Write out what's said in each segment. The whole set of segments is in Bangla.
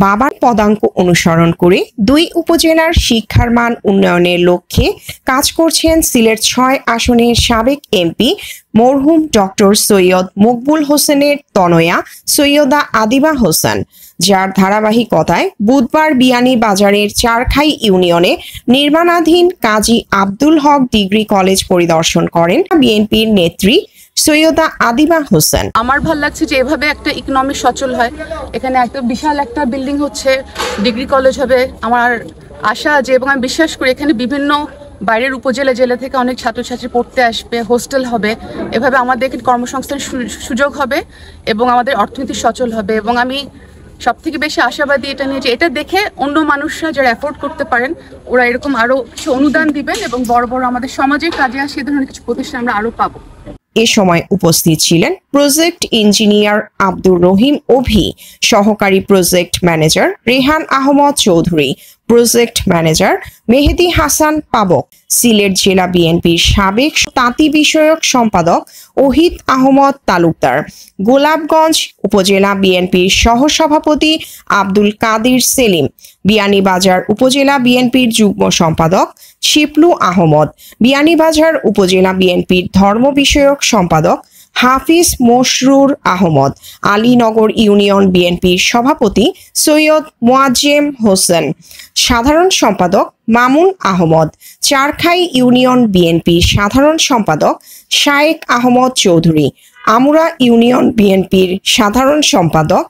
বাবার পদাঙ্ক অনুসরণ করে ২ উপজেলার শিক্ষার মান উন্নয়নের লক্ষ্যে কাজ করছেন সিলেট ৬ আসনের সাবেক এমপি মরহুম ডক্টর সৈয়দ মকবুল হোসেনের তনয়া সৈয়দা আদিবা হোসেন, যার ধারাবাহিকতায় বুধবার বিয়ানীবাজারের চারখাই ইউনিয়নে নির্মাণাধীন কাজী আব্দুল হক ডিগ্রি কলেজ পরিদর্শন করেন বিএনপির নেত্রী সৈয়দা আদিবা হোসেন। আমার ভালো লাগছে যে এভাবে একটা ইকোনমি সচল হয়, এখানে একটা বিশাল একটা বিল্ডিং হচ্ছে, ডিগ্রি কলেজ হবে। আমার আশা যে এবং আমি বিশ্বাস করি এখানে বিভিন্ন বাইরের উপজেলা জেলা থেকে অনেক ছাত্রছাত্রী পড়তে আসবে, হোস্টেল হবে, এভাবে আমাদের কর্মসংস্থান সুযোগ হবে এবং আমাদের অর্থনীতি সচল হবে। এবং আমি সব থেকে বেশি আশাবাদী এটা নিয়ে যে এটা দেখে অন্য মানুষরা যারা অ্যাফোর্ড করতে পারেন ওরা এরকম আরো কিছু অনুদান দিবেন এবং বড় বড় আমাদের সমাজের কাজে আসে এ ধরনের কিছু প্রতিষ্ঠান আমরা আরো পাবো। এ সময় উপস্থিত ছিলেন প্রজেক্ট ইঞ্জিনিয়ার আব্দুর রহিম অভি, সহকারী project manager Rehan Ahmed Chowdhury, project manager Mehedi Hasan Pabak, Sylhet জেলা বিএনপির সাবেক তাঁতি বিষয়ক সম্পাদক ওহিদ আহমদ তালুকদার, গোলাপগঞ্জ উপজেলা বিএনপির সহসভাপতি আব্দুল কাদির সেলিম, বিয়ানীবাজার উপজেলা বিএনপির যুগ্ম সম্পাদক শিপলু আহমদ, বিয়ানীবাজার উপজেলা বিএনপির ধর্ম বিষয়ক সম্পাদক হাফিজ মশরুর আহমদ, আলীনগর ইউনিয়ন বিএনপির সভাপতি সৈয়দ মোয়াজ্জেম হোসেন, সাধারণ সম্পাদক মামুন আহমদ, চারখাই ইউনিয়ন বিএনপির সাধারণ সম্পাদক শায়েক আহমদ চৌধুরী, আমুরা ইউনিয়ন বিএনপির সাধারণ সম্পাদক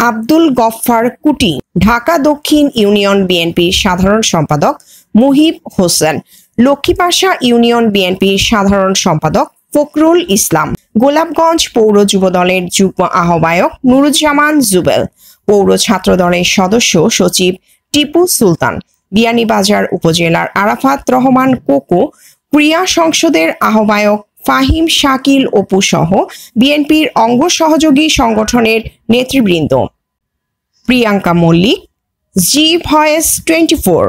আব্দুল গফফার কুটি, ঢাকা দক্ষিণ ইউনিয়ন বিএনপির সাধারণ সম্পাদক মুহিব হোসেন, লক্ষ্মীপাশা ইউনিয়ন বিএনপির সাধারণ সম্পাদক ফখরুল ইসলাম, গোলাপগঞ্জ পৌর যুবদলের যুগ্ম আহ্বায়ক নুরুজ্জামান জুবেল, পৌর ছাত্র দলের সদস্য সচিব টিপু সুলতান, বিয়ানীবাজার উপজেলার আরাফাত রহমান কোকো, ক্রিয়া সংসদের আহ্বায়ক ফাহিম শাকিল অপু সহ বিএনপির অঙ্গ সহযোগী সংগঠনের নেতৃবৃন্দ। প্রিয়াঙ্কা মল্লিক, জি ভয়েস 24।